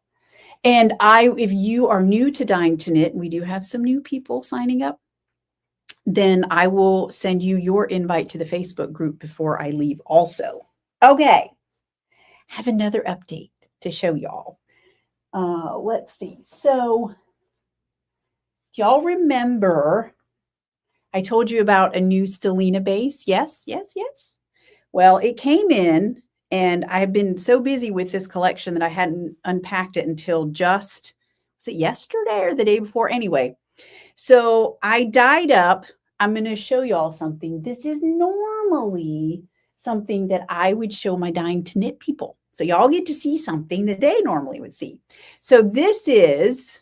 and if you are new to Dying to Knit, we do have some new people signing up, then I will send you your invite to the Facebook group before I leave also. Okay, have another update to show y'all. Let's see. So, y'all remember I told you about a new Stellina base? Yes, yes, yes. Well, it came in, and I have been so busy with this collection that I hadn't unpacked it until was it yesterday or the day before? Anyway, so I dyed up. I'm going to show y'all something. This is normally something that I would show my Dying to Knit people. So y'all get to see something that they normally would see. So this is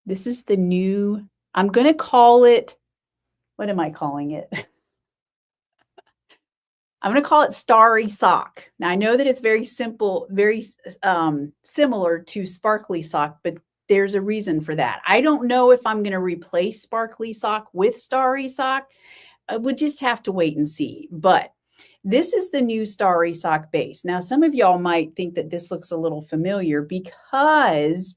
the new, I'm going to call it, what am I calling it? I'm going to call it Starry Sock. Now, I know that it's very simple, very similar to Sparkly Sock, but there's a reason for that. I don't know if I'm going to replace Sparkly Sock with Starry Sock. We'll just have to wait and see. But this is the new Starry Sock base. Now, some of y'all might think that this looks a little familiar because,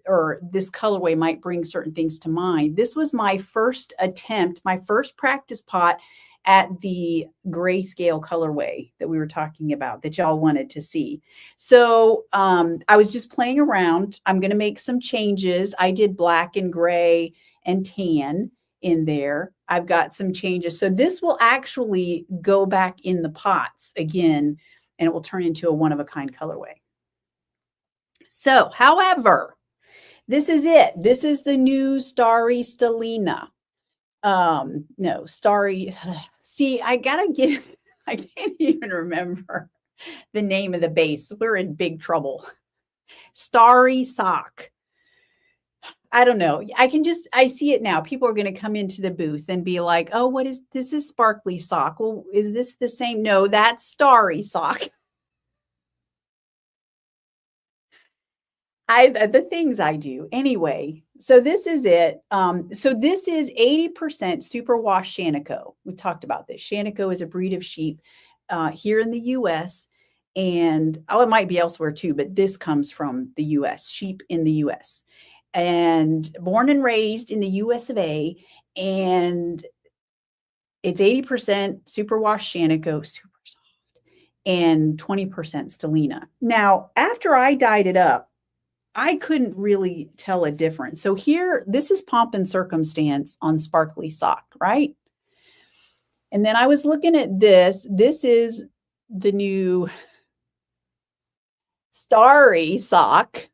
or this colorway might bring certain things to mind. This was my first attempt, my first practice pot at the grayscale colorway that we were talking about that y'all wanted to see. So I was just playing around. I'm going to make some changes. I did black and gray and tan in there. I've got some changes. So this will actually go back in the pots again, and it will turn into a one-of-a-kind colorway. So, however, this is it. This is the new Starry Stellina. No, Starry. See, I can't even remember the name of the base. We're in big trouble. Starry Sock. I don't know. I see it now. People are going to come into the booth and be like, oh, this is Sparkly Sock. Well, is this the same? No, that's Starry Sock. The things I do. Anyway, so this is it. So this is 80% superwash Shanico. We talked about this. Shanico is a breed of sheep here in the U.S. And it might be elsewhere too, but this comes from the U.S., sheep in the U.S. And born and raised in the U.S. of A. And it's 80% superwash Shanico, super soft, and 20% Stellina. Now, after I dyed it up, I couldn't really tell a difference. So here, this is Pomp and Circumstance on Sparkly Sock, right? And then I was looking at this. This is the new Starry Sock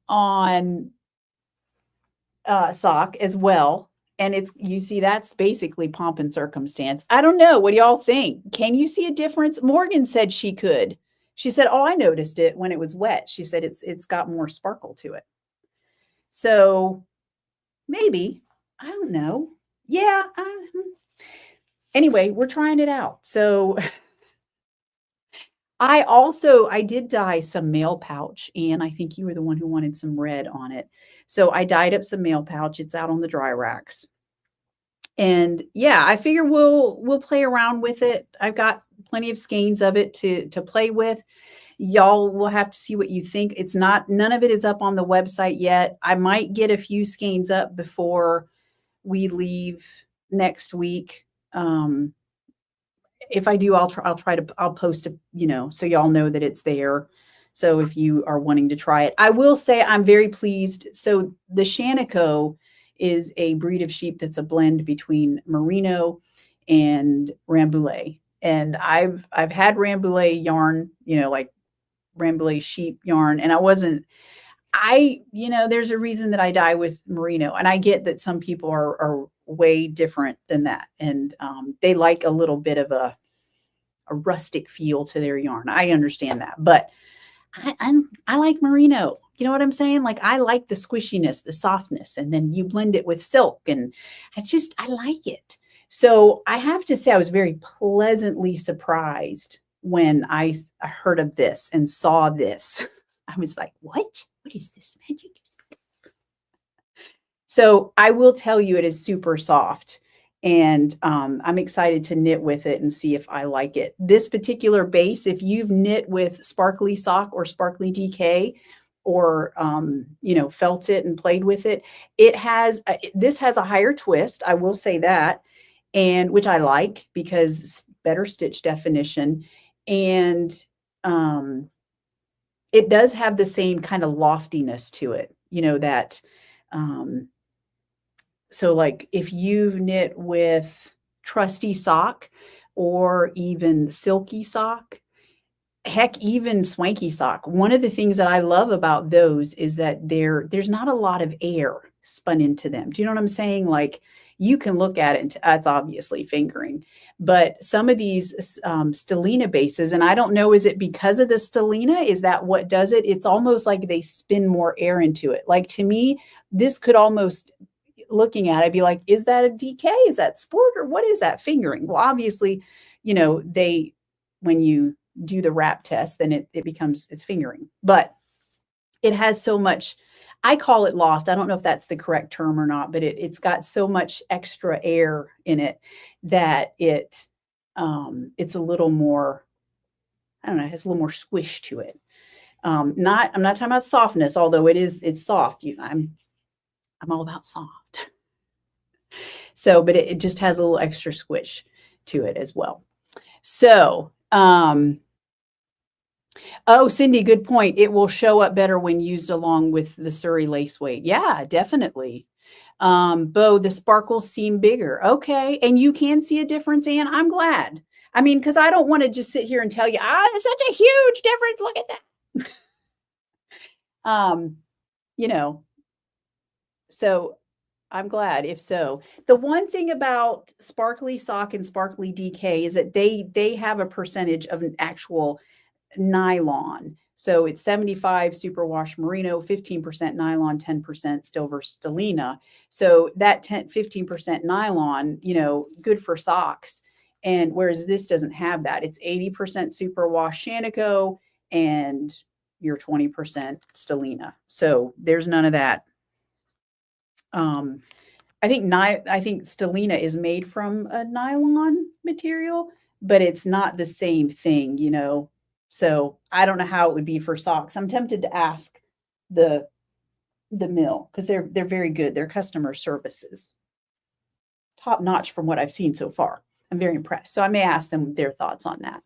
on Sock as well. And you see, that's basically Pomp and Circumstance. I don't know. What do y'all think? Can you see a difference? Morgan said she could. She said, oh, I noticed it when it was wet. She said it's got more sparkle to it. So maybe, I don't know. Yeah. Anyway, we're trying it out. So I did dye some mail pouch, and I think you were the one who wanted some red on it. So I dyed up some mail pouch. It's out on the dry racks. And yeah, I figure we'll play around with it. I've got plenty of skeins of it to play with. Y'all will have to see what you think. None of it is up on the website yet. I might get a few skeins up before we leave next week. If I do, I'll post it, so y'all know that it's there. So if you are wanting to try it, I will say I'm very pleased. So the Shanico is a breed of sheep that's a blend between Merino and Rambouillet. And I've had Rambouillet yarn, like Rambouillet sheep yarn, and there's a reason that I dye with Merino, and I get that some people are way different than that, and they like a little bit of a rustic feel to their yarn. I understand that, but I like merino. You know what I'm saying? Like I like the squishiness, the softness, and then you blend it with silk, and I like it. So I have to say, I was very pleasantly surprised when I heard of this and saw this. I was like, what? What is this magic? So I will tell you, it is super soft. And I'm excited to knit with it and see if I like it. This particular base, if you've knit with sparkly sock or sparkly DK, or felt it and played with it, this has a higher twist. I will say that, and which I like because it's better stitch definition, and it does have the same kind of loftiness to it. That. So like if you've knit with trusty sock or even silky sock, heck, even swanky sock, one of the things that I love about those is that there's not a lot of air spun into them. Do you know what I'm saying? Like you can look at it and that's obviously fingering, but some of these stellina bases, and I don't know, is it because of the stellina? Is that what does it? It's almost like they spin more air into it. Like to me, this could almost, looking at it, be like, is that a DK? Is that sport? Or what is that fingering? Well, obviously, when you do the wrap test, then it becomes, it's fingering. But it has so much, I call it loft. I don't know if that's the correct term or not, but it's got so much extra air in it that it's a little more, I don't know, it has a little more squish to it. I'm not talking about softness, although it's soft. I'm all about soft. So, but it just has a little extra squish to it as well. So, oh, Cindy, good point. It will show up better when used along with the Surrey lace weight. Yeah, definitely. Bo, the sparkles seem bigger. Okay. And you can see a difference, Anne. I'm glad. I mean, because I don't want to just sit here and tell you, there's such a huge difference. Look at that. So I'm glad if so. The one thing about sparkly sock and sparkly DK is that they have a percentage of an actual nylon. So it's 75 superwash merino, 15% nylon, 10% silver stellina. So that 15% nylon, good for socks. And whereas this doesn't have that, it's 80% superwash Shanico and your 20% stellina. So there's none of that. I think stellina is made from a nylon material, but it's not the same thing, So I don't know how it would be for socks. I'm tempted to ask the mill because they're very good. Their customer service is top notch from what I've seen so far. I'm very impressed. So I may ask them their thoughts on that.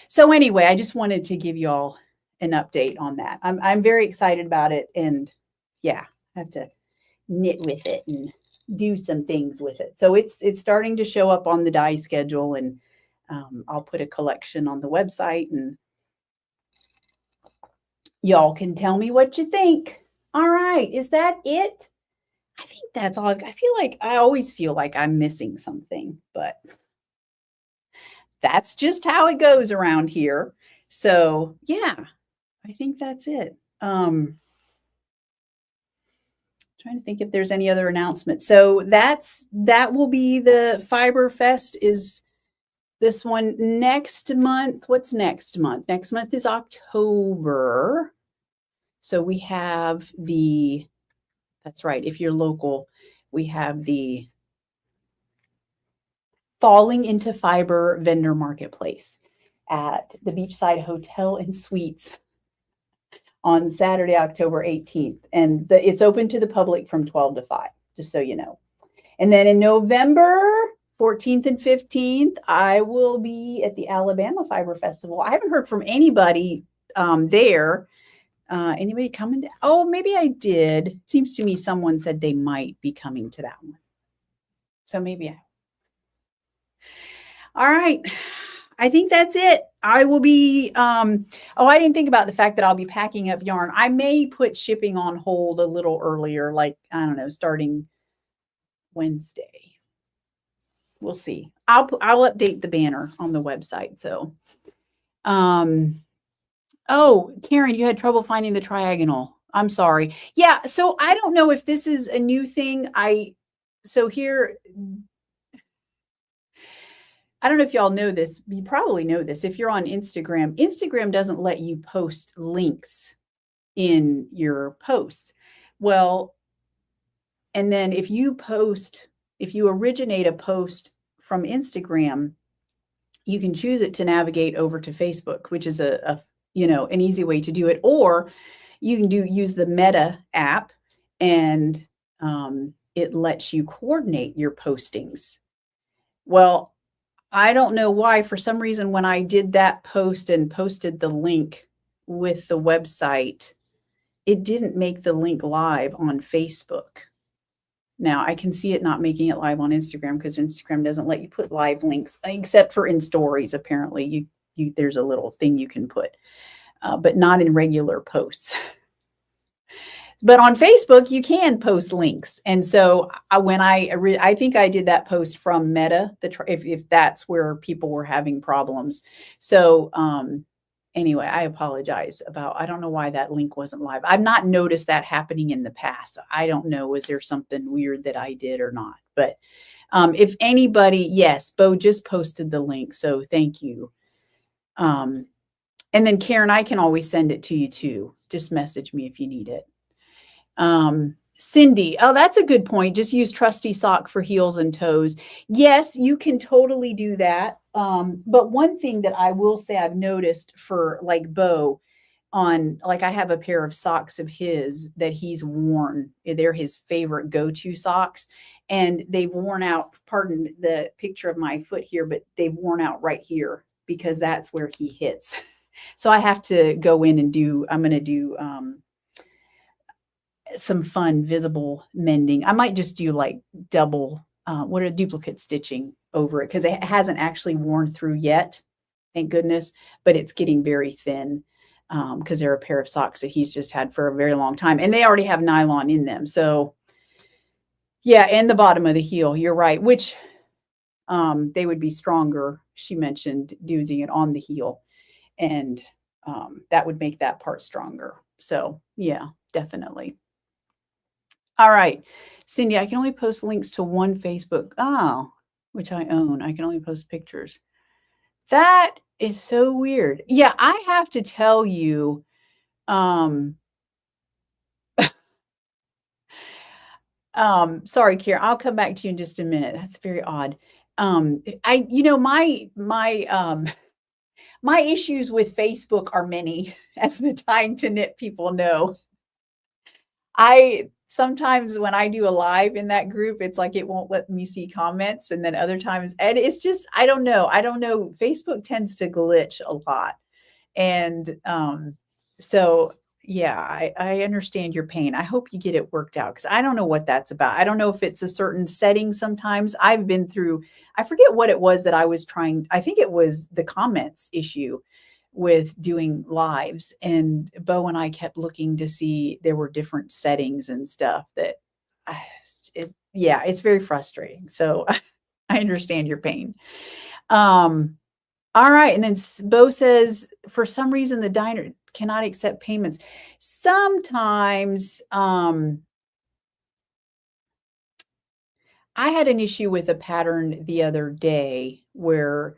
So anyway, I just wanted to give you all an update on that. I'm very excited about it, and yeah, I have to knit with it and do some things with it. So it's starting to show up on the dye schedule, and I'll put a collection on the website, and y'all can tell me what you think. All right, is that it? I think that's all. I always feel like I'm missing something, but that's just how it goes around here. So yeah, I think that's it. Trying to think if there's any other announcements. So that will be the Fiber Fest is this one next month. What's next month? Next month is October. So we have that's right. If you're local, we have the Falling into Fiber vendor marketplace at the Beachside Hotel and Suites on Saturday, October 18th. And it's open to the public from 12 to 5, just so you know. And then in November 14th and 15th, I will be at the Alabama Fiber Festival. I haven't heard from anybody there. Anybody coming? Oh, maybe I did. It seems to me someone said they might be coming to that one. So maybe all right. I think that's it. I will be, I didn't think about the fact that I'll be packing up yarn. I may put shipping on hold a little earlier, like, I don't know, starting Wednesday. we'll see. I'll update the banner on the website. So, oh, Karen, you had trouble finding the Triagonal. I'm sorry. Yeah. So I don't know if this is a new thing. So here, I don't know if y'all know this. You probably know this. If you're on Instagram, Instagram doesn't let you post links in your posts. Well, and then if you originate a post from Instagram, you can choose it to navigate over to Facebook, which is an easy way to do it. Or you can use the Meta app, and it lets you coordinate your postings. Well, I don't know why. For some reason, when I did that post and posted the link with the website, it didn't make the link live on Facebook. Now, I can see it not making it live on Instagram because Instagram doesn't let you put live links, except for in stories. Apparently, there's a little thing you can put, but not in regular posts. But on Facebook, you can post links. And so when I think I did that post from Meta, if that's where people were having problems. So anyway, I apologize I don't know why that link wasn't live. I've not noticed that happening in the past. I don't know, was there something weird that I did or not? But if anybody, yes, Bo just posted the link. So thank you. And then Karen, I can always send it to you too. Just message me if you need it. Cindy, oh, that's a good point. Just use trusty sock for heels and toes. Yes, you can totally do that. But one thing that I will say I've noticed for like Bo I have a pair of socks of his that he's worn. They're his favorite go-to socks, and they've worn out, pardon the picture of my foot here, but they've worn out right here because that's where he hits. So I have to go in and I'm going to do, some fun visible mending. I might just do like duplicate stitching over it because it hasn't actually worn through yet, thank goodness, but it's getting very thin because they're a pair of socks that he's just had for a very long time, and they already have nylon in them. So yeah, and the bottom of the heel, you're right, which they would be stronger. She mentioned using it on the heel, and that would make that part stronger. So yeah, definitely. All right, Cindy, I can only post links to one Facebook, which I own. I can only post pictures. That is so weird. Yeah, I have to tell you, sorry, Kira, I'll come back to you in just a minute. That's very odd. My issues with Facebook are many, as the Tying to Knit people know. Sometimes when I do a live in that group, it's like it won't let me see comments. And then other times, and it's just, I don't know. Facebook tends to glitch a lot. And so, yeah, I understand your pain. I hope you get it worked out because I don't know what that's about. I don't know if it's a certain setting sometimes. I've been through, I forget what it was that I was trying. I think it was the comments issue with doing lives, and Bo and I kept looking to see there were different settings and stuff that it's very frustrating. So I understand your pain. All right. And then Bo says, for some reason, the diner cannot accept payments. Sometimes I had an issue with a pattern the other day where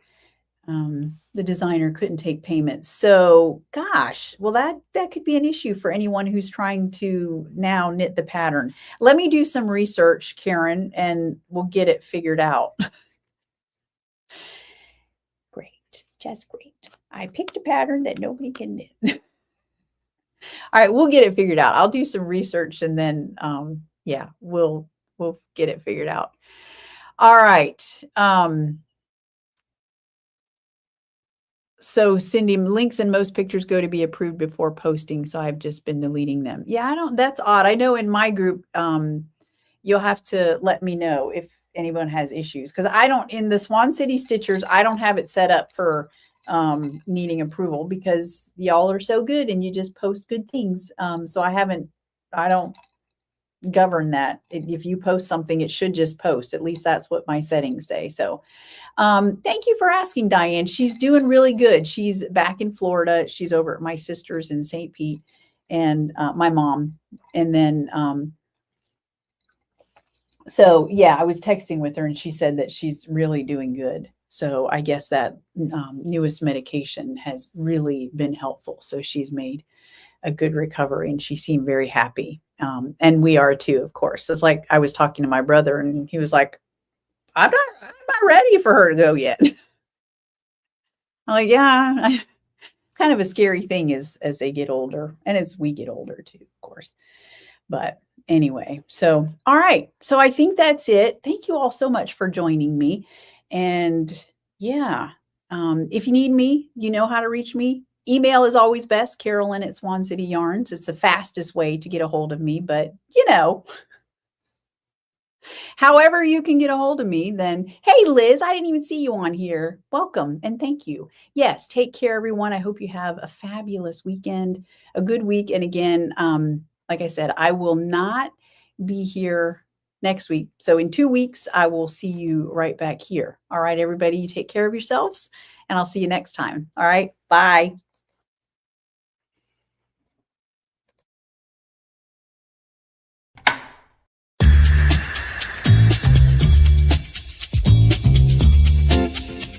the designer couldn't take payments. So gosh, well, that could be an issue for anyone who's trying to now knit the pattern. Let me do some research, Karen, and we'll get it figured out. Great, just great. I picked a pattern that nobody can knit. All right, we'll get it figured out. I'll do some research and then we'll get it figured out. All right. So Cindy, links in most pictures go to be approved before posting. So I've just been deleting them. Yeah, that's odd. I know in my group, you'll have to let me know if anyone has issues. Because in the Swan City Stitchers, I don't have it set up for needing approval because y'all are so good and you just post good things. So I don't govern that. If you post something, it should just post. At least that's what my settings say. So thank you for asking, Diane. She's doing really good. She's back in Florida. She's over at my sister's in St. Pete and my mom. And then, so yeah, I was texting with her and she said that she's really doing good. So I guess that newest medication has really been helpful. So she's made a good recovery and she seemed very happy. And we are too, of course. It's like I was talking to my brother and he was like, I'm not ready for her to go yet. I'm like, yeah, it's kind of a scary thing as they get older. And as we get older too, of course. But anyway, so all right. So I think that's it. Thank you all so much for joining me. And yeah, if you need me, you know how to reach me. Email is always best, Carolyn at Swan City Yarns. It's the fastest way to get a hold of me, but however you can get a hold of me, then, hey, Liz, I didn't even see you on here. Welcome and thank you. Yes, take care, everyone. I hope you have a fabulous weekend, a good week. And again, like I said, I will not be here next week. So in 2 weeks, I will see you right back here. All right, everybody, you take care of yourselves and I'll see you next time. All right, bye.